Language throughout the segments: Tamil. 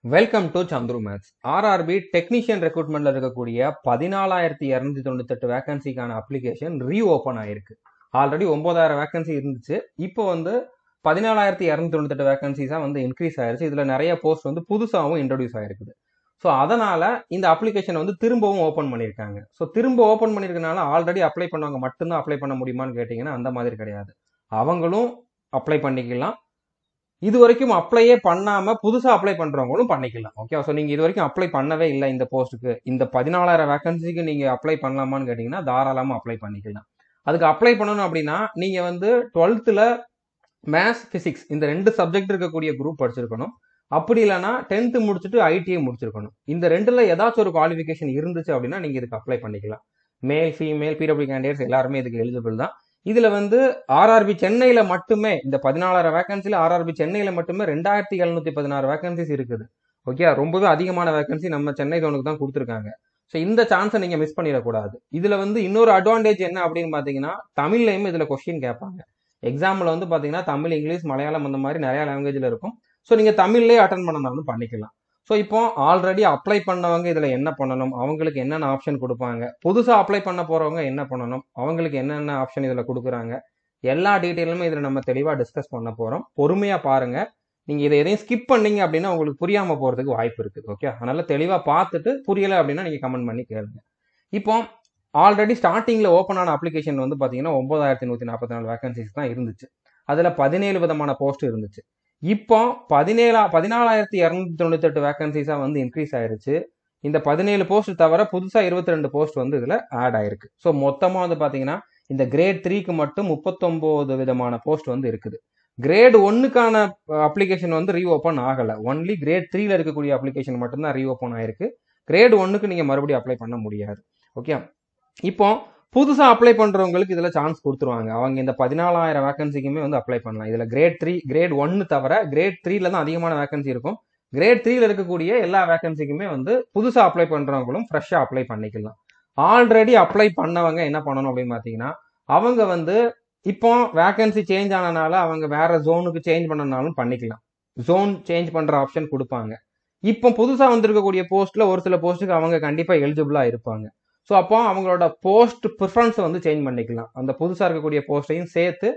Welcome to Chandru maths. RRB technician ரெக்ரூட்மெண்ட்ல இருக்கக்கூடிய 14,298 வேகன்சிக்கான அப்ளிகேஷன் ரீஓபன் ஆயிருக்கு. ஆல்ரெடி 9,000 வேகன்சி இருந்துச்சு. இப்போ 14,298 வேகன்சிஸா இன்க்ரீஸ் ஆயிருச்சு. இதுல நிறைய போஸ்ட் புதுசாகவும் இன்ட்ரோடியூஸ் ஆயிருக்குது. ஸோ அதனால இந்த அப்ளிகேஷன் திரும்பவும் ஓப்பன் பண்ணியிருக்காங்க. ஸோ திரும்ப ஓப்பன் பண்ணியிருக்கனால ஆல்ரெடி அப்ளை பண்ணவங்க மட்டும்தான் அப்ளை பண்ண முடியுமான்னு கேட்டிங்கன்னா அந்த மாதிரி கிடையாது. அவங்களும் அப்ளை பண்ணிக்கலாம். இது வரைக்கும் அப்ளையே பண்ணாம புதுசா அப்ளை பண்றவங்களும் பண்ணிக்கலாம். ஓகே, ஸோ நீங்க இது வரைக்கும் அப்ளை பண்ணவே இல்லை இந்த போஸ்ட்டுக்கு, இந்த 14,000 வேகன்சிக்கு நீங்க அப்ளை பண்ணலாமான்னு கேட்டீங்கன்னா தாராளமா அப்ளை பண்ணிக்கலாம். அதுக்கு அப்ளை பண்ணணும் அப்படின்னா நீங்க 12th மேத்ஸ் பிசிக்ஸ் இந்த 2 சப்ஜெக்ட் இருக்கக்கூடிய குரூப் படிச்சிருக்கணும். அப்படி இல்லைன்னா 10th முடிச்சுட்டு ஐடிஐ முடிச்சிருக்கணும். இந்த 2ல ஏதாச்சும் ஒரு குவாலிஃபிகேஷன் இருந்துச்சு அப்படின்னா நீங்க இதுக்கு அப்ளை பண்ணிக்கலாம். மேல் ஃபீமேல் பிடபிள்யூ கேண்டிடேட்ஸ் எல்லாருமே இதுக்கு எலிஜிபிள் தான். இதுல ஆர்ஆர்பி சென்னையில மட்டுமே இந்த 14,000 வேகன்சில ஆர்ஆர்பி சென்னையில மட்டுமே 2,716 வேகன்சிஸ் இருக்குது. ஓகே, ரொம்பவே அதிகமான வேகன்சி நம்ம சென்னை ஜோனுக்கு தான் கொடுத்துருக்காங்க. ஸோ இந்த சான்ஸை நீங்க மிஸ் பண்ணிடக்கூடாது. இதுல இன்னொரு அட்வான்டேஜ் என்ன அப்படின்னு பாத்தீங்கன்னா தமிழ்லையும் இதுல கொஸ்டின் கேட்பாங்க. எக்ஸாம்பிள் பாத்தீங்கன்னா தமிழ், இங்கிலீஷ், மலையாளம் அந்த மாதிரி நிறைய லாங்குவேஜ்ல இருக்கும். ஸோ நீங்க தமிழ்லேயே அட்டன் பண்ணனாலும் பண்ணிக்கலாம். ஸோ இப்போ ஆல்ரெடி அப்ளை பண்ணவங்க இதுல என்ன பண்ணணும், அவங்களுக்கு என்னென்ன ஆப்ஷன் கொடுப்பாங்க, புதுசா அப்ளை பண்ண போறவங்க என்ன பண்ணணும், அவங்களுக்கு என்னென்ன ஆப்ஷன் இதுல கொடுக்குறாங்க, எல்லா டீட்டெயிலுமே இதுல நம்ம தெளிவா டிஸ்கஸ் பண்ண போறோம். பொறுமையா பாருங்க. நீங்க இதை எதையும் ஸ்கிப் பண்ணீங்க அப்படின்னா உங்களுக்கு புரியாம போறதுக்கு வாய்ப்பு இருக்குது. ஓகே, அதனால தெளிவா பார்த்துட்டு புரியல அப்படின்னா நீங்க கமெண்ட் பண்ணி கேளுங்க. இப்போ ஆல்ரெடி ஸ்டார்டிங்ல ஓப்பன் ஆன அப்ளிகேஷன் பாத்தீங்கன்னா 9,144 வேகன்சிஸ் தான் இருந்துச்சு. அதுல 17 விதமான போஸ்ட் இருந்துச்சு. இப்போ 14,298 வேகன்சிஸா இன்க்ரீஸ் ஆயிருச்சு. இந்த 17 போஸ்ட் தவிர புதுசா 22 போஸ்ட் இதுல ஆட் ஆயிருக்கு. ஸோ மொத்தமா பாத்தீங்கன்னா இந்த கிரேட் 3க்கு மட்டும் 39 விதமான போஸ்ட் இருக்குது. கிரேட் 1க்கான அப்ளிகேஷன் ரீஓபன் ஆகல. ஒன்லி கிரேட் 3ல இருக்கக்கூடிய அப்ளிகேஷன் மட்டும்தான் ரீஓபன் ஆயிருக்கு. கிரேட் 1க்கு நீங்க மறுபடியும் அப்ளை பண்ண முடியாது. ஓகே, இப்போ புதுசா அப்ளை பண்றவங்களுக்கு இதுல சான்ஸ் கொடுத்துருவாங்க. அவங்க இந்த 14,000 வேகன்சிக்குமே அப்ளை பண்ணலாம். இதுல கிரேட் 1 தவிர கிரேட் 3ல தான் அதிகமான வேகன்சி இருக்கும். கிரேட் 3ல இருக்கக்கூடிய எல்லா வேகன்சிக்குமே புதுசா அப்ளை பண்றவங்களும் ஃப்ரெஷ்ஷா அப்ளை பண்ணிக்கலாம். ஆல்ரெடி அப்ளை பண்ணவங்க என்ன பண்ணணும் அப்படின்னு பாத்தீங்கன்னா அவங்க இப்போ வேகன்சி சேஞ்ச் ஆனனால அவங்க வேற ஜோனுக்கு சேஞ்ச் பண்ணனாலும் பண்ணிக்கலாம். ஜோன் சேஞ்ச் பண்ற ஆப்ஷன் கொடுப்பாங்க. இப்போ புதுசா வந்திருக்கக்கூடிய போஸ்ட்ல ஒரு சில போஸ்ட்டுக்கு அவங்க கண்டிப்பா எலிஜிபிளா இருப்பாங்க. ஸோ அப்போ அவங்களோட போஸ்ட் ப்ரிஃபரன்ஸை சேஞ்ச் பண்ணிக்கலாம். அந்த புதுசாக இருக்கக்கூடிய போஸ்ட்டையும் சேர்த்து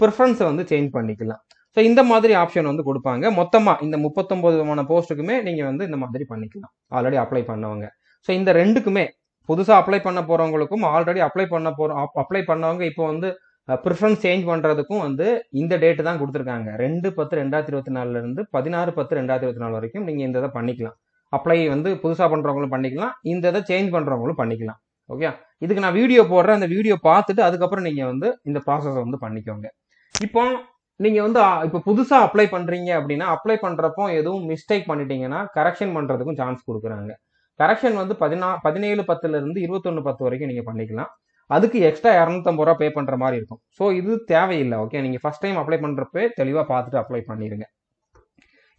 ப்ரிஃபரன்ஸை சேஞ்ச் பண்ணிக்கலாம். ஸோ இந்த மாதிரி ஆப்ஷன் கொடுப்பாங்க. மொத்தமாக இந்த 39 விதமான போஸ்ட்டுக்குமே நீங்கள் இந்த மாதிரி பண்ணிக்கலாம் ஆல்ரெடி அப்ளை பண்ணவங்க. ஸோ இந்த ரெண்டுக்குமே புதுசாக அப்ளை பண்ண போகிறவங்களுக்கும் ஆல்ரெடி அப்ளை பண்ணவங்க இப்போ ப்ரிஃபரன்ஸ் சேஞ்ச் பண்ணுறதுக்கும் இந்த டேட்டு தான் கொடுத்துருக்காங்க. 2/10/2024 இருந்து 16/10/2024 வரைக்கும் நீங்கள் இந்த இதை பண்ணிக்கலாம். அப்ளை புதுசா பண்றவங்களும் பண்ணிக்கலாம், இந்த இதை சேஞ்ச் பண்றவங்களும் பண்ணிக்கலாம். ஓகே, இதுக்கு நான் வீடியோ போடுறேன். அந்த வீடியோ பார்த்துட்டு அதுக்கப்புறம் நீங்க இந்த ப்ராசஸ் பண்ணிக்கோங்க. இப்போ நீங்க இப்போ புதுசா அப்ளை பண்றீங்க அப்படின்னா அப்ளை பண்றப்போ எதுவும் மிஸ்டேக் பண்ணிட்டீங்கன்னா கரெக்ஷன் பண்றதுக்கும் சான்ஸ் கொடுக்குறாங்க. கரெக்ஷன் 17/10 இருந்து 21/10 வரைக்கும் நீங்க பண்ணிக்கலாம். அதுக்கு எக்ஸ்ட்ரா 250 ரூபா பே பண்ற மாதிரி இருக்கும். ஸோ இது தேவையில்லை. ஓகே, நீங்க ஃபர்ஸ்ட் டைம் அப்ளை பண்றப்ப தெளிவா பார்த்துட்டு அப்ளை பண்ணிருங்க.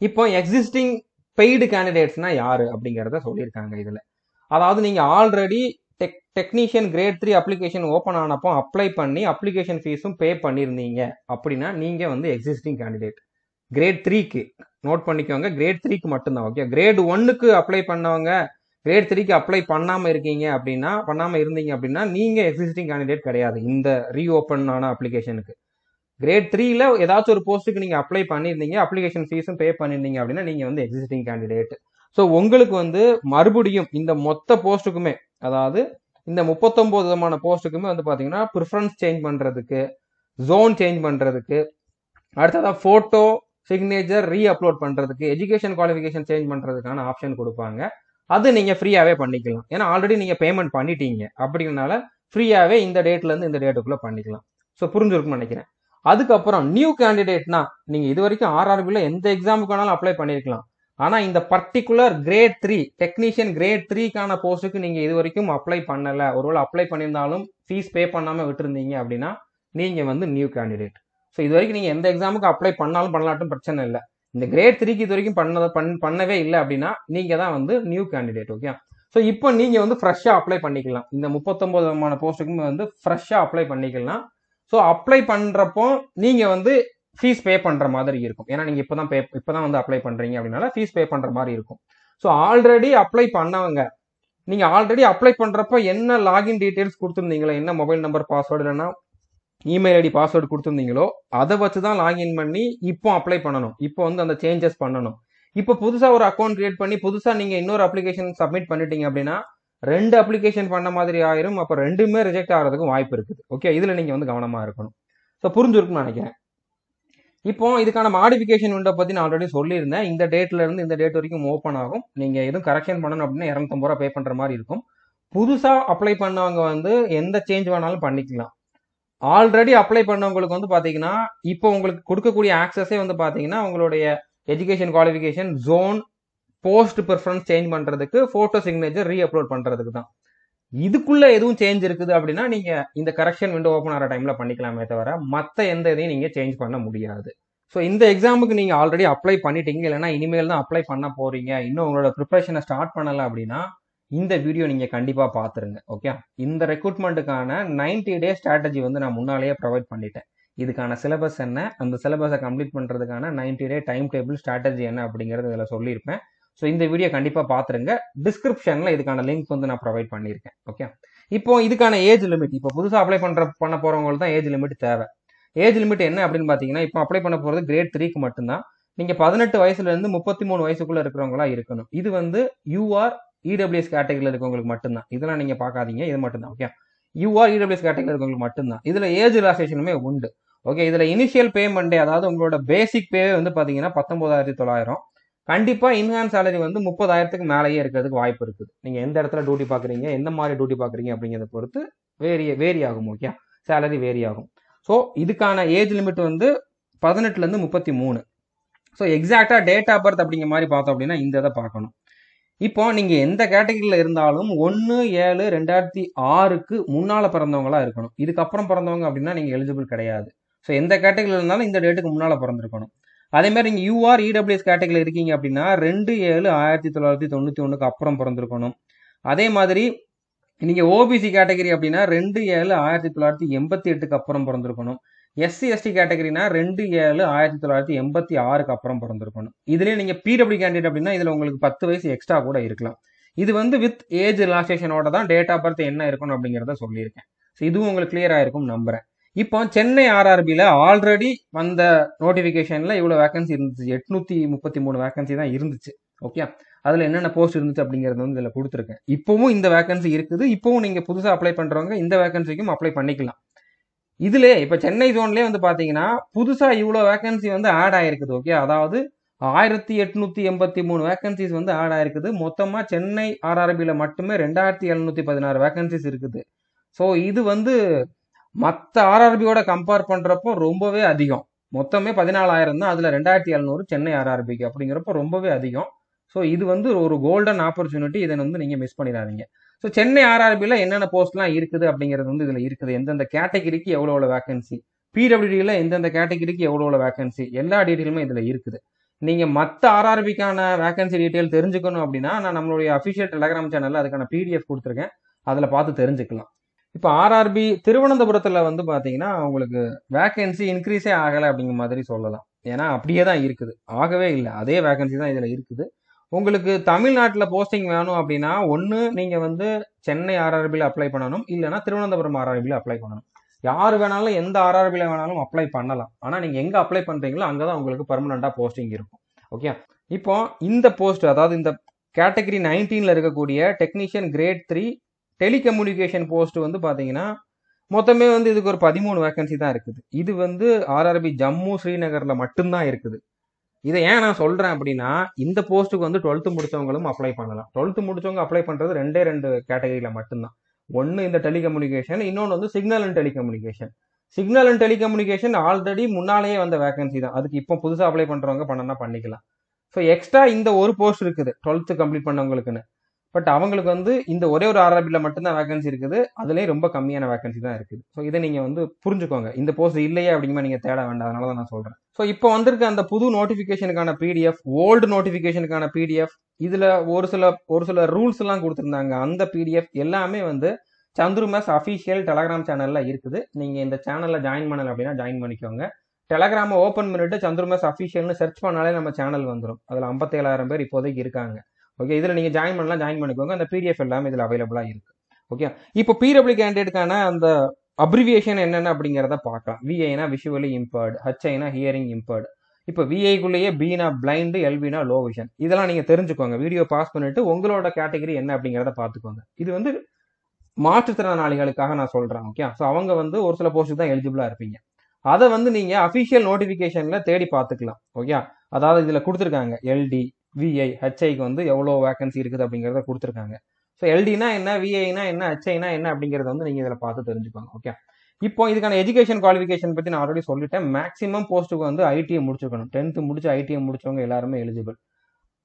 இப்போ எக்ஸிஸ்டிங் பெய்டு கேண்டிடேட்ஸ்னா யாரு அப்படிங்கிறத சொல்லியிருக்காங்க இதுல. அதாவது நீங்க already technician grade 3 application open ஆனப்போ அப்ளை பண்ணி அப்ளிகேஷன் ஃபீஸும் பே பண்ணியிருந்தீங்க அப்படின்னா நீங்க எக்ஸிஸ்டிங் கேண்டிடேட். கிரேட் 3க்கு நோட் பண்ணிக்கோங்க, கிரேட் 3க்கு மட்டும்தான். ஓகே, கிரேட் 1க்கு அப்ளை பண்ணவங்க கிரேட் 3க்கு அப்ளை பண்ணாம இருந்தீங்க அப்படின்னா நீங்க எக்ஸிஸ்டிங் கேண்டிடேட் கிடையாது இந்த ரீஓப்பன் ஆன அப்ளிகேஷனுக்கு. கிரேட் 3ல ஏதாச்சும் ஒரு போஸ்ட்டுக்கு நீங்க அப்ளை பண்ணியிருந்தீங்க, அப்ளிகேஷன் ஃபீஸும் பே பண்ணியிருந்தீங்க அப்படின்னா நீங்க எக்ஸிஸ்டிங் கேண்டிடேட். ஸோ உங்களுக்கு மறுபடியும் இந்த மொத்த போஸ்ட்டுக்குமே, அதாவது இந்த 39 விதமான போஸ்ட்டுக்குமே பாத்தீங்கன்னா ப்ரிஃபரன்ஸ் சேஞ்ச் பண்றதுக்கு, ஜோன் சேஞ்ச் பண்றதுக்கு, அடுத்ததா போட்டோ சிக்னேச்சர் ரீ அப்லோட் பண்றதுக்கு, எஜுகேஷன் குவாலிஃபிகேஷன் சேஞ்ச் பண்றதுக்கான ஆப்ஷன் கொடுப்பாங்க. அது நீங்க ஃப்ரீயாவே பண்ணிக்கலாம். ஏன்னா ஆல்ரெடி நீங்க பேமெண்ட் பண்ணிட்டீங்க அப்படிங்கிறனால ஃப்ரீயாவே இந்த டேட்ல இருந்து இந்த டேட்டுக்குள்ள பண்ணிக்கலாம். ஸோ புரிஞ்சிருக்கும்னு நினைக்கிறேன். அதுக்கப்புறம் நியூ கேண்டிடேட்னா நீங்க இது வரைக்கும் ஆர்ஆர்பில எந்த எக்ஸாமுக்கு வேணாலும் அப்ளை பண்ணிருக்கலாம். ஆனா இந்த பர்டிகுலர் கிரேட் 3 டெக்னீஷியன் கிரேட் 3க்கான போஸ்ட்டுக்கு நீங்க இது வரைக்கும் அப்ளை பண்ணல, ஒருவேளை அப்ளை பண்ணியிருந்தாலும் ஃபீஸ் பே பண்ணாம விட்டுருந்தீங்க அப்படின்னா நீங்க நியூ கேண்டிடேட். ஸோ இது வரைக்கும் நீங்க எந்த எக்ஸாமுக்கு அப்ளை பண்ணாலும் பண்ணலாட்டும் பிரச்சனை இல்லை. இந்த கிரேட் 3க்கு இது வரைக்கும் பண்ணவே இல்லை அப்படின்னா நீங்க தான் நியூ கேண்டிடேட். ஓகே, ஸோ இப்போ நீங்க ஃப்ரெஷ்ஷா அப்ளை பண்ணிக்கலாம். இந்த 39 விதமான போஸ்ட்டுக்கும் ஃப்ரெஷ்ஷா அப்ளை பண்ணிக்கலாம். ஸோ அப்ளை பண்றப்போ நீங்க ஃபீஸ் பே பண்ற மாதிரி இருக்கும். ஏன்னா நீங்க இப்பதான் வந்து அப்ளை பண்றீங்க அப்படின்னால ஃபீஸ் பே பண்ற மாதிரி இருக்கும். ஸோ ஆல்ரெடி அப்ளை பண்ணவங்க, நீங்க ஆல்ரெடி அப்ளை பண்றப்ப என்ன லாகின் டீடைல்ஸ் கொடுத்துருந்தீங்களோ, என்ன மொபைல் நம்பர் பாஸ்வேர்டு இல்லைன்னா இமெயில் ஐடி பாஸ்வேர்டு கொடுத்துருந்தீங்களோ அதை வச்சு தான் லாகின் பண்ணி இப்போ அப்ளை பண்ணணும். இப்போ வந்து அந்த சேஞ்சஸ் பண்ணணும். இப்போ புதுசா ஒரு அக்கௌண்ட் கிரியேட் பண்ணி புதுசா நீங்க இன்னொரு அப்ளிகேஷன் சப்மிட் பண்ணிட்டீங்க அப்படின்னா 2 அப்ளிகேஷன் பண்ண மாதிரி ஆயிரும். அப்ப ரெண்டுமே ரிஜெக்ட் ஆகிறதுக்கும் வாய்ப்பு இருக்குது. ஓகே, இதுல நீங்க வந்து கவனமா இருக்கணும். ஸோ புரிஞ்சிருக்கும்னு நினைக்கிறேன். இப்போ இதுக்கான மாடிஃபிகேஷன் விண்டோ பத்தி நான் ஆல்ரெடி சொல்லியிருந்தேன். இந்த டேட்ல இருந்து இந்த டேட் வரைக்கும் ஓப்பன் ஆகும். நீங்க எதுவும் கரெக்ஷன் பண்ணணும் அப்படின்னா 250 ரூபா பே பண்ற மாதிரி இருக்கும். புதுசா அப்ளை பண்ணவங்க வந்து எந்த சேஞ்ச் வேணாலும் பண்ணிக்கலாம். ஆல்ரெடி அப்ளை பண்ணவங்களுக்கு வந்து பாத்தீங்கன்னா இப்போ உங்களுக்கு கொடுக்கக்கூடிய ஆக்சஸே வந்து பாத்தீங்கன்னா உங்களுடைய education qualification, zone, post preference change பண்றதுக்கு, போட்டோ சிக்னேச்சர் ரீ அப்லோட் பண்றதுக்கு தான். இதுக்குள்ள எதுவும் சேஞ்ச் இருக்குது அப்படின்னா நீங்க இந்த கரெக்ஷன் விண்டோ ஓப்பன் ஆகிற டைம்ல பண்ணிக்கலாமே தவிர மற்ற எந்த இதையும் நீங்க சேஞ்ச் பண்ண முடியாது. ஸோ இந்த எக்ஸாமுக்கு நீங்க ஆல்ரெடி அப்ளை பண்ணிட்டீங்க, இல்லைன்னா இனிமேல் தான் அப்ளை பண்ண போறீங்க, இன்னும் உங்களோட ப்ரிப்பரேஷனை ஸ்டார்ட் பண்ணல அப்படின்னா இந்த வீடியோ நீங்க கண்டிப்பா பாத்துருங்க. ஓகே, இந்த ரெக்ரூட்மெண்ட்டுக்கான 90 டே ஸ்ட்ராட்டஜி வந்து நான் முன்னாலேயே ப்ரொவைட் பண்ணிட்டேன். இதுக்கான சிலபஸ் என்ன, அந்த சிலபஸை கம்ப்ளீட் பண்றதுக்கான 90 டே டைம் டேபிள் ஸ்ட்ராட்டஜி என்ன அப்படிங்கறது இதுல சொல்லியிருப்பேன். ஸோ இந்த வீடியோ கண்டிப்பா பாத்துருங்க. டிஸ்கிரிப்ஷன்ல இதுக்கான லிங்க் வந்து நான் ப்ரொவைட் பண்ணியிருக்கேன். ஓகே, இப்போ இதுக்கான ஏஜ் லிமிட், இப்போ புதுசா அப்ளை பண்ண போறவங்களுக்கு தான் ஏஜ் லிமிட் தேவை. ஏஜ் லிமிட் என்ன அப்படின்னு பாத்தீங்கன்னா, இப்போ அப்ளை பண்ண போறது கிரேட் 3க்கு மட்டும்தான். நீங்க 18 வயசுல இருந்து 33 வயசுக்குள்ள இருக்கிறவங்களா இருக்கணும். இது வந்து யூஆர் இடபிள்யூஎஸ் கேட்டகரியில் இருக்கவங்களுக்கு மட்டும்தான். இதெல்லாம் நீங்க பார்க்காதீங்க, இது மட்டும்தான். ஓகே, யூஆர் இடபிள்யூஎஸ் கேட்டகரியில் இருக்கவங்களுக்கு மட்டும்தான். இதுல ஏஜ் ரிலாக்சேஷனுமே உண்டு. ஓகே, இதுல இனிஷியல் பேமெண்ட், அதாவது உங்களோட பேசிக் பேவே வந்து பாத்தீங்கன்னா 19,900. கண்டிப்பா இன்ஹான்ஸ் சேலரி வந்து 30,000க்கு மேலேயே இருக்கிறதுக்கு வாய்ப்பு இருக்குது. நீங்க எந்த இடத்துல டியூட்டி பாக்குறீங்க, எந்த மாதிரி டியூட்டி பாக்குறீங்க அப்படிங்கிறத பொறுத்து வேரி ஆகும். ஓகே, சேலரி வேரி ஆகும். ஸோ இதுக்கான ஏஜ் லிமிட் வந்து 18ல இருந்து 33. ஸோ எக்ஸாக்டா டேட் ஆஃப் பர்த் அப்படிங்கிற மாதிரி பார்த்தோம் அப்படின்னா இந்த இதை பார்க்கணும். இப்போ நீங்க எந்த கேட்டகரியில இருந்தாலும் 1/7/2006க்கு முன்னால பிறந்தவங்களா இருக்கணும். இதுக்கப்புறம் பிறந்தவங்க அப்படின்னா நீங்க எலிஜிபிள் கிடையாது. ஸோ எந்த கேட்டகரியில இருந்தாலும் இந்த டேட்டுக்கு முன்னால பிறந்திருக்கணும். அதே மாதிரி நீங்க யூஆர் இடபிள்யூஎஸ் கேட்டகரியில இருக்கீங்க அப்படின்னா 2/7/1991க்கு அப்புறம் பிறந்திருக்கணும். அதே மாதிரி நீங்க ஓபிசி கேட்டகரி அப்படின்னா 2/7/1988க்கு அப்புறம் பிறந்திருக்கணும். எஸ்சி எஸ்டி கேட்டகரினா 2/7/1986க்கு அப்புறம் பிறந்திருக்கணும். இதுலயே நீங்க பிடபிள்யூ கேண்டிடேட் அப்படின்னா இதுல உங்களுக்கு 10 வயசு எக்ஸ்ட்ரா கூட இருக்கலாம். இது வந்து வித் ஏஜ் ரிலாக்சேஷனோட தான் டேட் ஆஃப் பர்த் என்ன இருக்கணும் அப்படிங்கிறத சொல்லியிருக்கேன். இதுவும் உங்களுக்கு கிளியர் ஆயிருக்கும் நம்புறேன். இப்போ சென்னை ஆர்ஆர்பியில ஆல்ரெடி வந்த நோட்டிபிகேஷன்ல இவ்வளவு வேகன்சி இருந்துச்சு, 833 வேகன்சி தான் இருந்துச்சு. ஓகே, அதுல என்னென்ன போஸ்ட் இருந்துச்சு அப்படிங்கறது வந்து இதுல கொடுத்துருக்கேன். இப்பவும் இந்த வேகன்சி இருக்குது. இப்பவும் நீங்க புதுசா அப்ளை பண்றவங்க இந்த வேகன்சிக்கும் அப்ளை பண்ணிக்கலாம். இதுல இப்ப சென்னை ஜோன்லயே வந்து பாத்தீங்கன்னா புதுசா இவ்வளவு வேகன்சி வந்து ஆட் ஆயிருக்குது. ஓகே, அதாவது 1883 வேகன்சிஸ் வந்து ஆட் ஆயிருக்குது. மொத்தமா சென்னை ஆர்ஆர்பியில மட்டுமே 2716 வேகன்சிஸ் இருக்குது. ஸோ இது வந்து மற்ற ஆர்ஆர்பியோட கம்பேர் பண்றப்போ ரொம்பவே அதிகம். மொத்தமே 14,000 தான், அதுல 2700 சென்னை ஆர்ஆர்பிக்கு அப்படிங்கிறப்ப ரொம்பவே அதிகம். ஸோ இது வந்து ஒரு கோல்டன் ஆப்பர்ச்சுனிட்டி, இதை வந்து நீங்க மிஸ் பண்ணிடாதீங்க. ஸோ சென்னை ஆர்ஆர்பியில என்னென்ன போஸ்ட்லாம் இருக்குது அப்படிங்கிறது வந்து இதுல இருக்குது. எந்தெந்த கேட்டகரிக்கு எவ்வளோ வேகன்சி, பிடபிள்யூடியில் எந்தெந்த கேட்டகரிக்கு எவ்வளோ வேகன்சி, எல்லா டீட்டெயிலுமே இதுல இருக்குது. நீங்க மற்ற ஆர்ஆர்பிக்கான வேகன்சி டீட்டெயில் தெரிஞ்சுக்கணும் அப்படின்னா நான் நம்மளுடைய அஃபிஷியல் டெலிகிராம் சேனல்ல அதுக்கான பிடிஎஃப் கொடுத்துருக்கேன், அதுல பார்த்து தெரிஞ்சுக்கலாம். இப்போ ஆர்ஆர்பி திருவனந்தபுரத்துல வந்து பாத்தீங்கன்னா உங்களுக்கு வேகன்சி இன்க்ரீஸே ஆகலை அப்படிங்கிற மாதிரி சொல்லலாம். ஏன்னா அப்படியே தான் இருக்குது, ஆகவே இல்லை, அதே வேகன்சி தான் இதுல இருக்குது. உங்களுக்கு தமிழ்நாட்டில் போஸ்டிங் வேணும் அப்படின்னா ஒன்று நீங்க வந்து சென்னை ஆர்ஆர்பியில் அப்ளை பண்ணணும், இல்லைன்னா திருவனந்தபுரம் ஆர்ஆர்பியில் அப்ளை பண்ணணும். யார் வேணாலும் எந்த ஆர்ஆர்பியில் வேணாலும் அப்ளை பண்ணலாம். ஆனால் நீங்க எங்க அப்ளை பண்றீங்களோ அங்கதான் உங்களுக்கு பர்மனண்டா போஸ்டிங் இருக்கும். ஓகே, இப்போ இந்த போஸ்ட், அதாவது இந்த கேட்டகரி 19ல இருக்கக்கூடிய டெக்னீஷியன் கிரேட் 3 டெலிகம்யூனிகேஷன் போஸ்ட் வந்து பாத்தீங்கன்னா மொத்தமே வந்து இதுக்கு ஒரு 13 வேகன்சி தான் இருக்குது. இது வந்து ஆர்ஆர்பி ஜம்மு ஸ்ரீநகர்ல மட்டும்தான் இருக்குது. இதை ஏன் நான் சொல்றேன் அப்படின்னா இந்த போஸ்ட்டுக்கு வந்து 12th முடிச்சவங்களும் அப்ளை பண்ணலாம். 12th முடிச்சவங்க அப்ளை பண்றது 2 கேட்டகரியில மட்டும்தான். ஒன்னு இந்த டெலிகம்யூனிகேஷன், இன்னொன்று வந்து signal and telecommunication. Signal and telecommunication already முன்னாலேயே வந்த வேகன்சி தான், அதுக்கு இப்போ புதுசா அப்ளை பண்றவங்க பண்ணனா பண்ணிக்கலாம். ஸோ எக்ஸ்ட்ரா இந்த ஒரு போஸ்ட் இருக்குது 12th கம்ப்ளீட் பண்ணவங்களுக்குன்னு. பட் அவங்களுக்கு வந்து இந்த ஒரே ஒரு ஆர்ஆர்பியில் மட்டும்தான் வேகன்சி இருக்குது, அதுலேயும் ரொம்ப கம்மியான வேகன்சி தான் இருக்குது. ஸோ இதை நீங்க வந்து புரிஞ்சுக்கோங்க, இந்த போஸ்ட் இல்லையே அப்படிங்கிற நீங்க தேட வேண்டாம், அதனால தான் நான் சொல்றேன். ஸோ இப்போ வந்திருக்க அந்த புது நோட்டிபிகேஷனுக்கான பிடிஎஃப், ஓல்டு நோட்டிபிகேஷனுக்கான பிடிஎஃப், இதுல ஒரு சில ரூல்ஸ் எல்லாம் கொடுத்துருந்தாங்க. அந்த பிடிஎஃப் எல்லாமே வந்து சந்துரு மேஸ் அஃபிஷியல் டெலிகிராம் சேனல்ல இருக்குது. நீங்க இந்த சேனல்ல ஜாயின் பண்ணல அப்படின்னா ஜாயின் பண்ணிக்கோங்க. டெலகிராமை ஓப்பன் பண்ணிட்டு சந்துருமேஸ் அஃபிஷியல்னு சர்ச் பண்ணாலே நம்ம சேனல் வந்துடும். அதில் 57,000 பேர் இப்போதைக்கு இருக்காங்க. ஓகே, இதில் நீங்கள் ஜாயின் பண்ணலாம், ஜாயின் பண்ணிக்கோங்க. அந்த பிடிஎஃப் எல்லாமே இதில் அவைலபிளாக இருக்குது. ஓகே, இப்போ பிடபிள்யூ கேண்டிடேட்டுக்கான அந்த அப்ரிவியேஷன் என்னென்ன அப்படிங்கிறத பார்க்கலாம். விஐனா விஷுவலி இம்பேர்டு, ஹெச்ஐனா ஹியரிங் இம்பேர்டு. இப்போ விஐக்குள்ளேயே பினா பிளைண்டு, எல்வினா லோ விஷன். இதெல்லாம் நீங்கள் தெரிஞ்சுக்கோங்க. வீடியோ பாஸ் பண்ணிட்டு உங்களோட கேட்டகரி என்ன அப்படிங்கிறத பார்த்துக்கோங்க. இது வந்து மாற்றுத்திறனாளிகளுக்காக நான் சொல்கிறேன். ஓகே, ஸோ அவங்க வந்து ஒரு சில போஸ்ட்டுக்கு தான் எலிஜிபிளாக இருப்பீங்க. அதை வந்து நீங்கள் அஃபிஷியல் நோட்டிஃபிகேஷனில் தேடி பார்த்துக்கலாம். ஓகே, அதாவது இதில் கொடுத்துருக்காங்க எல்டி, விஐ, ஹெச்ஐக்கு வந்து எவ்வளோ வேகன்சி இருக்குது அப்படிங்கிறத கொடுத்துருக்காங்க. ஸோ எல்டினா என்ன, விஐனா என்ன, ஹெச்ஐனா என்ன அப்படிங்கிறத வந்து நீங்கள் இதில் பார்த்து தெரிஞ்சுக்கோங்க. ஓகே, இப்போ இதுக்கான எஜுகேஷன் குவாலிஃபிகேஷன் பற்றி நான் ஆல்ரெடி சொல்லிட்டேன். மேக்ஸிமம் போஸ்ட்டுக்கு வந்து ஐடிஐ முடிச்சிருக்கணும். 10th முடிச்சு ஐடிஐ முடிச்சவங்க எல்லாருமே எலிஜிபிள்.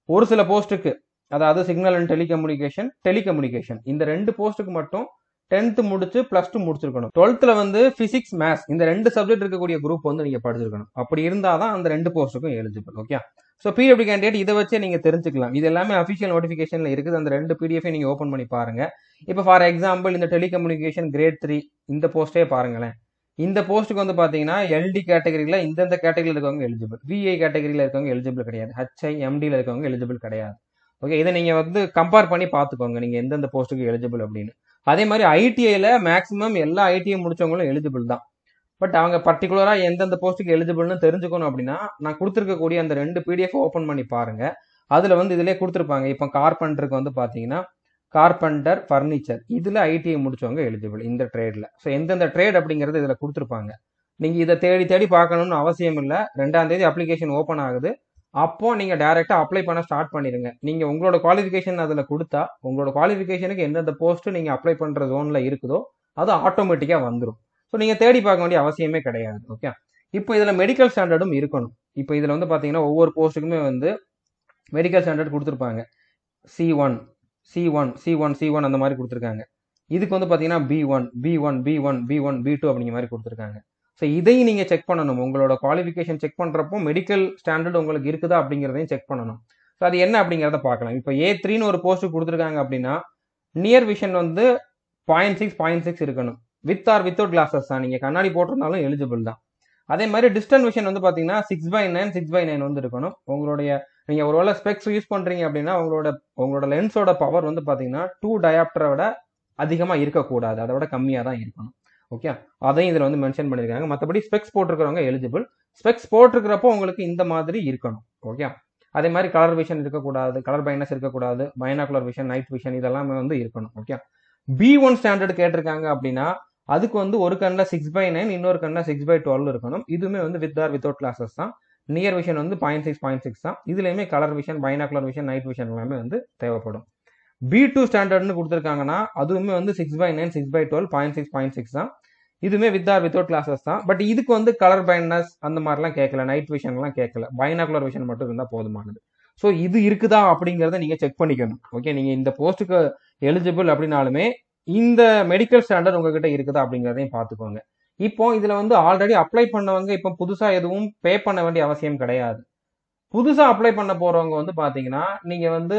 ஒரு சில போஸ்ட்டுக்கு, அதாவது சிக்னல் அண்ட் டெலிகம்யூனிகேஷன் இந்த 2 போஸ்ட்டுக்கு மட்டும் 10th முடிச்சு +2 முடிச்சிருக்கணும். 12th வந்து பிசிக்ஸ், மேத்ஸ் இந்த 2 சப்ஜெக்ட் இருக்கக்கூடிய குரூப் வந்து நீங்க படிச்சிருக்கணும். அப்படி இருந்தாதான் அந்த 2 போஸ்ட்டுக்கும் eligible. Okay, so PW candidate இதை வச்சே நீங்க தெரிஞ்சுக்கலாம். இது எல்லாமே அஃபிஷியல் நோட்டிஃபிகேஷன்ல இருக்குது. அந்த 2 பிடிஎஃப் நீங்க ஓப்பன் பண்ணி பாருங்க. இப்போ ஃபார் எக்ஸாம்பிள் இந்த டெலிகம்யூனிகேஷன் கிரேட் 3 இந்த போஸ்டே பாருங்களேன். இந்த போஸ்ட்டுக்கு வந்து பாத்தீங்கன்னா எல்டி கேட்டகரியில இந்தந்த கேட்டகரியில் இருக்கவங்க எலிஜிபிள், விஐ கேட்டகரியில இருக்கவங்க எலிஜிபிள் கிடையாது, ஹெச்ஐ எம்டியில் இருக்கவங்க எலிஜிபிள் கிடையாது. ஓகே, இதை நீங்க வந்து கம்பேர் பண்ணி பார்த்துக்கோங்க நீங்க எந்தெந்த போஸ்ட்டுக்கு எலிஜிபிள் அப்படின்னு. அதே மாதிரி ஐடிஐல மேக்ஸிமம் எல்லா ஐடிஐ முடிச்சவங்களும் எலிஜிபிள் தான். பட் அவங்க பர்டிகுலரா எந்தெந்த போஸ்ட்டுக்கு எலிஜிபிள்னு தெரிஞ்சுக்கணும் அப்படின்னா நான் கொடுத்துருக்கக்கூடிய அந்த 2 பிடிஎஃப் ஓப்பன் பண்ணி பாருங்க. அதுல வந்து இதுலேயே கொடுத்துருப்பாங்க. இப்போ கார்பெண்டருக்கு வந்து பாத்தீங்கன்னா கார்பெண்டர், ஃபர்னிச்சர் இதுல ஐடிஐ முடிச்சவங்க எலிஜிபிள் இந்த ட்ரேட்ல. ஸோ எந்தெந்த ட்ரேட் அப்படிங்கறது இதுல கொடுத்துருப்பாங்க. நீங்க இதை தேடி தேடி பார்க்கணும்னு அவசியம் இல்லை. 2ஆம் தேதி அப்ளிகேஷன் ஓப்பன் ஆகுது. அப்போ நீங்க டைரக்டா அப்ளை பண்ண ஸ்டார்ட் பண்ணிடுங்க. நீங்க உங்களோட குவாலிஃபிகேஷன் அதுல கொடுத்தா உங்களோட குவாலிஃபிகேஷனுக்கு எந்தெந்த போஸ்ட் நீங்க அப்ளை பண்ற ஜோன்ல இருக்குதோ அது ஆட்டோமேட்டிக்கா வந்துடும். ஸோ நீங்க தேடி பார்க்க வேண்டிய அவசியமே கிடையாது. ஓகே, இப்போ இதுல மெடிக்கல் ஸ்டாண்டர்டும் இருக்கணும். இப்போ இதுல வந்து பாத்தீங்கன்னா ஒவ்வொரு போஸ்ட்டுக்குமே வந்து மெடிக்கல் ஸ்டாண்டர்ட் கொடுத்துருப்பாங்க. C1 C1 C1 C1 அந்த மாதிரி கொடுத்துருக்காங்க. இதுக்கு வந்து பாத்தீங்கன்னா B1 B1 B1 B1 B2 அப்படிங்கிற மாதிரி கொடுத்துருக்காங்க. ஸோ இதையும் நீங்க செக் பண்ணணும். உங்களோட குவாலிஃபிகேஷன் செக் பண்றப்போ மெடிக்கல் ஸ்டாண்டர்ட் உங்களுக்கு இருக்குதா அப்படிங்கிறதையும் செக் பண்ணணும். ஸோ அது என்ன அப்படிங்கிறத பார்க்கலாம். இப்போ A3ன்னு ஒரு போஸ்ட் கொடுத்துருக்காங்க அப்படின்னா நியர் விஷன் வந்து 0.6 இருக்கணும். வித் ஆர் வித்தவுட் கிளாஸஸ் தான். நீங்க கண்ணாடி போட்டிருந்தாலும் எலிஜிபிள் தான். அதே மாதிரி டிஸ்டன்ஸ் விஷன் வந்து பாத்தீங்கன்னா 6/9 வந்து இருக்கணும். உங்களுடைய நீங்க ஒருவேளை ஸ்பெக்ஸ் யூஸ் பண்றீங்க அப்படின்னா உங்களோட லென்ஸோட பவர் வந்து பாத்தீங்கன்னா 2 டயாப்டரை விட அதிகமா இருக்கக்கூடாது, அதை விட கம்மியா தான் இருக்கணும். ஓகே, அதையும் இதுல வந்து மென்ஷன் பண்ணிருக்காங்க. மற்றபடி ஸ்பெக்ஸ் போட்டிருக்கிறவங்க எலிஜிபிள். ஸ்பெக்ஸ் போட்டிருக்கிறப்போ உங்களுக்கு இந்த மாதிரி இருக்கணும். ஓகே, அதே மாதிரி கலர் விஷன் இருக்கக்கூடாது, கலர் பைனஸ் இருக்கக்கூடாது, பைனாகுலர் விஷன், நைட் விஷன் இதெல்லாமே வந்து இருக்கணும். ஓகே, B1 ஸ்டாண்டர்ட் கேட்டிருக்காங்க அப்படின்னா அதுக்கு வந்து ஒரு கண்ணில் 6/9 இன்னொரு கண்ணில் 6/12 இருக்கணும். இதுவுமே வந்து வித் ஆர் வித்தவுட் கிளாஸஸ் தான். நியர் விஷன் வந்து 0.6 தான். இதுலயுமே colour vision, binocular vision, night vision எல்லாமே வந்து தேவைப்படும். B2 ஸ்டாண்டர்ட்னு கொடுத்துருக்காங்கன்னா அதுவுமே வந்து 6/9 6/12 0.6 தான். இதுவுமே வித் ஆர் வித்தவுட் கிளாஸஸ் தான். பட் இதுக்கு வந்து கலர் பைனஸ் அந்த மாதிரிலாம் கேட்கல, நைட் விஷன்லாம் கேட்கல, பைனாகுலர் விஷன் மட்டும் இருந்தால் போதுமானது. ஸோ இது இருக்குதா அப்படிங்கிறத நீங்க செக் பண்ணிக்கணும். ஓகே, நீங்க இந்த போஸ்ட்டுக்கு எலிஜிபிள் அப்படின்னாலுமே இந்த மெடிக்கல் ஸ்டாண்டர்ட் உங்ககிட்ட இருக்குதா அப்படிங்கிறதையும் பார்த்துக்கோங்க. இப்போ இதுல வந்து ஆல்ரெடி அப்ளை பண்ணவங்க இப்போ புதுசா எதுவும் பே பண்ண வேண்டிய அவசியம் கிடையாது. புதுசா அப்ளை பண்ண போறவங்க வந்து பாத்தீங்கன்னா நீங்க வந்து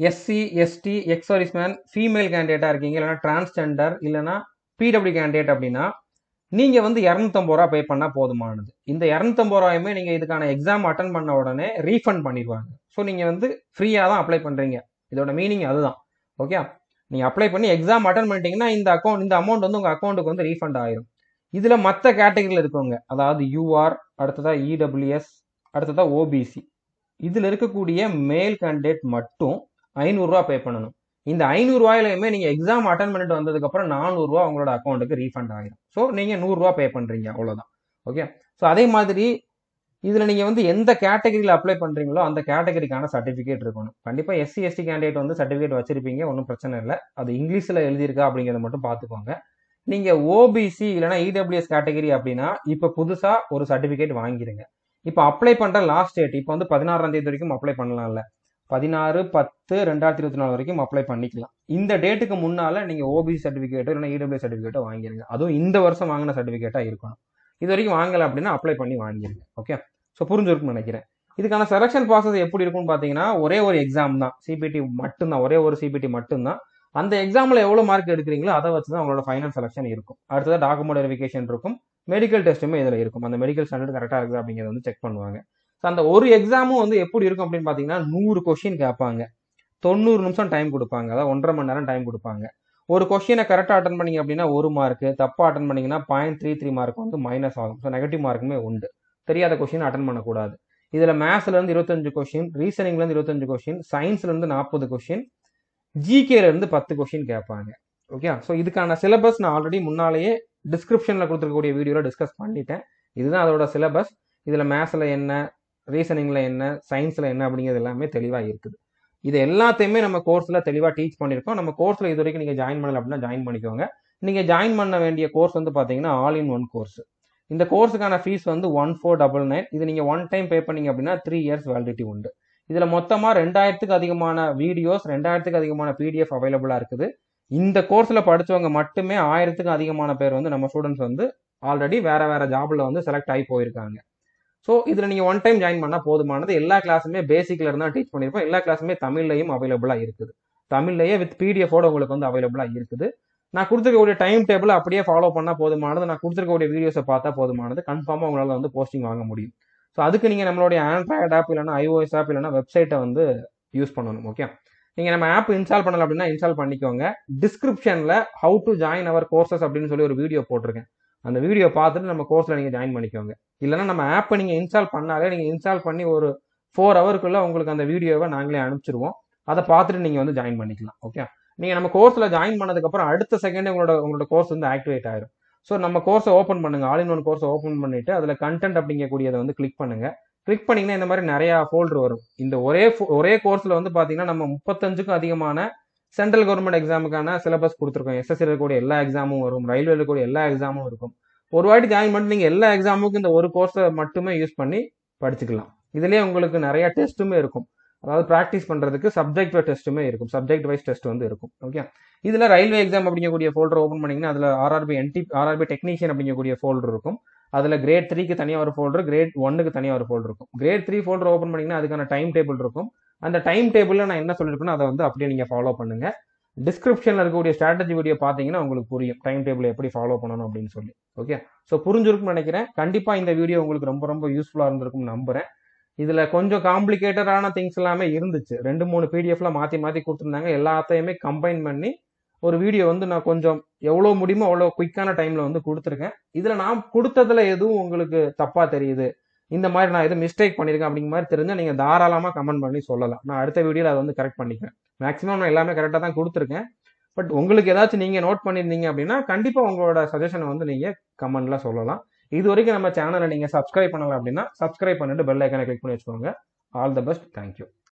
SC ST ex serviceman, female கேண்டிடேட்டா இருக்கீங்க, இல்லைன்னா டிரான்ஸ்ஜெண்டர், இல்லைன்னா பிடபிள்யூ கேண்டிடேட் அப்படின்னா நீங்க வந்து 250 ரூபா பே பண்ணா போதுமானது. இந்த 250 ரூபாயுமே நீங்க இதுக்கான எக்ஸாம் அட்டன் பண்ண உடனே ரீஃபண்ட் பண்ணிடுவாங்க. ஸோ நீங்க வந்து ஃப்ரீயா தான் அப்ளை பண்றீங்க. இதோட மீனிங் அதுதான். ஓகே, நீங்க அப்ளை பண்ணி எக்ஸாம் அட்டன் பண்ணிட்டீங்கன்னா இந்த அமௌண்ட் வந்து உங்க அக்கௌண்ட்டுக்கு வந்து ரீஃபண்ட் ஆயிரும். இதுல மற்ற கேட்டகரியில் இருக்கவங்க, அதாவது UR, அடுத்ததா EWS, அடுத்ததா OBC, இதுல இருக்கக்கூடிய மேல் கேண்டிடேட் மட்டும் 500 ரூபா பே பண்ணணும். இந்த 500 ரூபாயிலுமே நீங்க எக்ஸாம் அட்டன் பண்ணிட்டு வந்ததுக்கு அப்புறம் 400 ரூபா உங்களோட அக்கௌண்ட்டுக்கு ரீஃபண்ட் ஆகிடும். ஸோ நீங்க 100 ரூபா பே பண்றீங்க, அவ்வளவுதான். ஓகே, ஸோ அதே மாதிரி இதுல நீங்க வந்து எந்த கேட்டகரியில அப்ளை பண்றீங்களோ அந்த கேட்டகரிக்கான சர்டிபிகேட் இருக்கணும். கண்டிப்பா SC ST கேண்டிடேட் வந்து சர்டிபிகேட் வச்சிருப்பீங்க, ஒன்றும் பிரச்சனை இல்லை. அது இங்கிலீஷ்ல எழுதியிருக்கா அப்படிங்கிறத மட்டும் பார்த்துக்கோங்க. நீங்க OBC இல்லைன்னா EWS கேட்டகரி அப்படின்னா இப்ப புதுசா ஒரு சர்டிபிகேட் வாங்கிருங்க. இப்ப அப்ளை பண்ற லாஸ்ட் டேட் இப்போ வந்து 16ஆம் தேதி வரைக்கும் அப்ளை பண்ணலாம்ல, 16/10/2024 வரைக்கும் அப்ளை பண்ணிக்கலாம். இந்த டேட்டுக்கு முன்னால நீங்க OBC சர்டிபிகேட்டோ இல்லைன்னா EWS சர்டிபிகேட்டோ வாங்கிருங்க. அதுவும் இந்த வருஷம் வாங்கின சர்டிபிகேட்டா இருக்கணும். இது வரைக்கும் வாங்கல அப்படின்னா அப்ளை பண்ணி வாங்கிருங்க. ஓகே, ஸோ புரிஞ்சிருக்குன்னு நினைக்கிறேன். இதுக்கான செலக்ஷன் ப்ராசஸ் எப்படி இருக்கும்னு பாத்தீங்கன்னா ஒரே ஒரு எக்ஸாம் தான், CPT மட்டும்தான், ஒரே ஒரு CPT மட்டும்தான். அந்த எக்ஸாம்ல எவ்வளவு மார்க் எடுக்கிறீங்களோ அதை வச்சுதான் உங்களோட ஃபைனல் செலக்ஷன் இருக்கும். அடுத்தது டாக்குமெண்ட் வெரிஃபிகேஷன் இருக்கும், மெடிக்கல் டெஸ்ட்டுமே இதில் இருக்கும். அந்த மெடிக்கல் ஸ்டாண்டர்ட் கரெக்டாக இருக்குது அப்படிங்கிறத வந்து செக் பண்ணுவாங்க. ஸோ அந்த ஒரு எக்ஸாமும் வந்து எப்படி இருக்கும் அப்படின்னு பார்த்தீங்கன்னா 100 கொஸ்டின் கேட்பாங்க. 90 நிமிஷம் டைம் கொடுப்பாங்க. அதாவது 1.5 மணி நேரம் டைம் கொடுப்பாங்க. ஒரு கொஸ்டினை கரெக்டாக அட்டன் பண்ணீங்க அப்படின்னா 1 மார்க்கு, தப்பாக அட்டன் பண்ணீங்கன்னா 0.33 மார்க் வந்து மைனஸ் ஆகும். ஸோ நெகட்டிவ் மார்க்குமே உண்டு. தெரியாத கொஸ்டின் அட்டன் பண்ணக்கூடாது. இதில் மேத்ஸ்லேருந்து 25 கொஸ்டின், ரீசனிங்லேருந்து 25 கொஸ்டின், சயின்ஸ்லேருந்து 40 கொஸ்டின், ஜிகேலேருந்து 10 கொஸ்டின் கேட்பாங்க. ஓகே, ஸோ இதுக்கான சிலபஸ் நான் ஆல்ரெடி முன்னாலேயே டிஸ்கிரிப்ஷனில் கொடுத்துருக்கக்கூடிய வீடியோவில் டிஸ்கஸ் பண்ணிட்டேன். இதுதான் அதோட சிலபஸ். இதில் மேத்ஸில் என்ன, ரீசனிங்கில் என்ன, சயின்ஸில் என்ன அப்படிங்கிறது எல்லாமே தெளிவாக இருக்குது. இது எல்லாத்தையுமே நம்ம கோர்ஸில் தெளிவாக டீச் பண்ணியிருக்கோம். நம்ம கோர்ஸில் இது வரைக்கும் நீங்கள் ஜாயின் பண்ணல அப்படின்னா ஜாயின் பண்ணிக்கோங்க. நீங்கள் ஜாயின் பண்ண வேண்டிய கோர்ஸ் வந்து பார்த்தீங்கன்னா ஆல் இன் ஒன் கோர்ஸ். இந்த கோர்ஸுக்கான ஃபீஸ் வந்து 1499. இது நீங்கள் ஒன் டைம் பே பண்ணீங்க அப்படின்னா 3 இயர்ஸ் வேலிடிட்டி உண்டு. இதில் மொத்தமாக 2000க்கு அதிகமான வீடியோஸ், 2000க்கு அதிகமான பிடிஎஃப் அவைலபிளாக இருக்குது. இந்த கோர்ஸில் படித்தவங்க மட்டுமே 1000க்கு அதிகமான பேர் வந்து நம்ம ஸ்டூடெண்ட்ஸ் வந்து ஆல்ரெடி வேற வேற ஜாபில் வந்து செலக்ட் ஆகி போயிருக்காங்க. ஸோ இதில் நீங்கள் ஒன் டைம் ஜாயின் பண்ணால் போதுமானது. எல்லா கிளாஸுமே பேசிக்ல இருந்தால் டீச் பண்ணியிருப்போம். எல்லா கிளாஸுமே தமிழ்லையும் அவைலபிளாக இருக்குது. தமிழ்லையே வித் பிடிஎஃபோட உங்களுக்கு வந்து அவைலபிளாக இருக்குது. நான் கொடுத்துருக்கக்கூடிய டைம் டேபிள் அப்படியே ஃபாலோ பண்ணால் போதுமானது. நான் கொடுத்துருக்கக்கூடிய வீடியோஸை பார்த்தா போதுமானது. கன்ஃபார்மாக உங்களால் வந்து போஸ்டிங் வாங்க முடியும். ஸோ அதுக்கு நீங்கள் நம்மளுடைய ஆண்ட்ராய்டு ஆப் இல்லைனா iOS ஆப் இல்லைனா வெப்சைட்டை வந்து யூஸ் பண்ணணும். ஓகே, நீங்கள் நம்ம ஆப் இன்ஸ்டால் பண்ணல அப்படின்னா இன்ஸ்டால் பண்ணிக்கோங்க. டிஸ்கிரிப்ஷனில் how to join our courses அப்படின்னு சொல்லி ஒரு வீடியோ போட்டிருக்கேன். அந்த வீடியோ பார்த்துட்டு நம்ம கோர்ஸில் நீங்கள் ஜாயின் பண்ணிக்கோங்க. இல்லைனா நம்ம ஆப்பை நீங்கள் இன்ஸ்டால் பண்ணாலே நீங்கள் இன்ஸ்டால் பண்ணி ஒரு 4 ஹவருக்குள்ளே உங்களுக்கு அந்த வீடியோவை நாங்களே அனுப்பிச்சிருவோம். அதை பார்த்துட்டு நீங்கள் வந்து ஜாயின் பண்ணிக்கலாம். ஓகே, நீங்கள் நம்ம கோர்ஸில் ஜாயின் பண்ணதுக்கப்புறம் அடுத்த செகண்டே உங்களோட கோர்ஸ் வந்து ஆக்டிவேட் ஆயிரும். ஸோ நம்ம கோர்ஸை ஓப்பன் பண்ணுங்க. ஆல் இன் ஒன் கோர்ஸை ஓப்பன் பண்ணிட்டு அதில் கண்டென்ட் அப்படிங்கக்கூடியதை வந்து கிளிக் பண்ணுங்க. கிளிக் பண்ணிங்கன்னா இந்த மாதிரி நிறையா ஃபோல்டர் வரும். இந்த ஒரே கோர்ஸில் வந்து பார்த்தீங்கன்னா நம்ம 35க்கும் அதிகமான சென்ட்ரல் கவர்மெண்ட் எக்ஸாமுக்கான சிலபஸ் கொடுத்துருக்கோம். எஸ்எஸ்சி இருக்கக்கூடிய எல்லா எக்ஸாமும் வரும், ரயில்வே இருக்கக்கூடிய எல்லா எக்ஸாமும் இருக்கும். ஒரு வாட்டி ஜாயின் பண்ணி நீங்கள் எல்லா எக்ஸாமுக்கும் இந்த ஒரு கோர்ஸை மட்டுமே யூஸ் பண்ணி படிச்சுக்கலாம். இதுலேயே உங்களுக்கு நிறைய டெஸ்ட்டுமே இருக்கும். அதாவது ப்ராக்டிஸ் பண்ணுறதுக்கு சப்ஜெக்ட் வைஸ் டெஸ்ட்டுமே இருக்கும். சப்ஜெக்ட் வைஸ் டெஸ்ட் வந்து இருக்கும். ஓகே, இதில் ரயில்வே எக்ஸாம் அப்படிங்கக்கூடிய ஃபோல்டர் ஓப்பன் பண்ணிங்கன்னா அதில் ஆர்ஆர்பி டெக்னீஷியன் அப்படிங்கக்கூடிய ஃபோல்டர் இருக்கும். அதில் கிரேட் 3க்கு தனியாக ஒரு ஃபோல்டர், கிரேட் 1க்கு தனியாக ஒரு ஃபோல்டர் இருக்கும். கிரேட் 3 ஃபோல்டர் ஓப்பன் பண்ணிங்கன்னா அதுக்கான டைம் டேபிள் இருக்கும். அந்த டைம் டேபிளில் நான் என்ன சொல்லியிருக்கேனோ அதை வந்து அப்படியே நீங்கள் ஃபாலோ பண்ணுங்கள். டிஸ்கிரிப்ஷனில் இருக்கக்கூடிய ஸ்ட்ராட்டஜி வீடியோ பார்த்தீங்கன்னா உங்களுக்கு புரியும் டைம் டேபிள் எப்படி ஃபாலோ பண்ணணும் அப்படின்னு சொல்லி. ஓகே, ஸோ புரிஞ்சிருக்கும்னு நினைக்கிறேன். கண்டிப்பாக இந்த வீடியோ உங்களுக்கு ரொம்ப ரொம்ப யூஸ்ஃபுல்லாக இருந்திருக்கும்னு நம்புகிறேன். இதில் கொஞ்சம் காம்ப்ளிகேட்டடான திங்ஸ் எல்லாமே இருந்துச்சு. 2-3 பிடிஎஃப்ல மாற்றி கொடுத்துருந்தாங்க. எல்லாத்தையுமே கம்பைன் பண்ணி ஒரு வீடியோ வந்து நான் கொஞ்சம் எவ்வளோ முடியுமோ அவ்வளோ குயிக்கான டைமில் வந்து கொடுத்துருக்கேன். இதில் நான் கொடுத்ததில் எதுவும் உங்களுக்கு தப்பாக தெரியுது, இந்த மாதிரி நான் எதுவும் மிஸ்டேக் பண்ணியிருக்கேன் அப்படிங்கிற மாதிரி தெரிஞ்சால் நீங்கள் தாராளமாக கமெண்ட் பண்ணி சொல்லலாம். நான் அடுத்த வீடியோவில் அதை வந்து கரெக்ட் பண்ணிக்கிறேன். மேக்ஸிமம் நான் எல்லாமே கரெக்டாக தான் கொடுத்துருக்கேன். பட் உங்களுக்கு ஏதாச்சும் நீங்கள் நோட் பண்ணியிருந்தீங்க அப்படின்னா கண்டிப்பாக உங்களோட சஜஷனை வந்து நீங்கள் கமெண்ட்டில் சொல்லலாம். இது வரைக்கும் நம்ம சேனலை நீங்கள் சப்ஸ்கிரைப் பண்ணலாம் அப்படின்னா சப்ஸ்கிரைப் பண்ணிட்டு பெல் ஐக்கனை கிளிக் பண்ணி வச்சுக்கோங்க. All the best. தேங்க்யூ.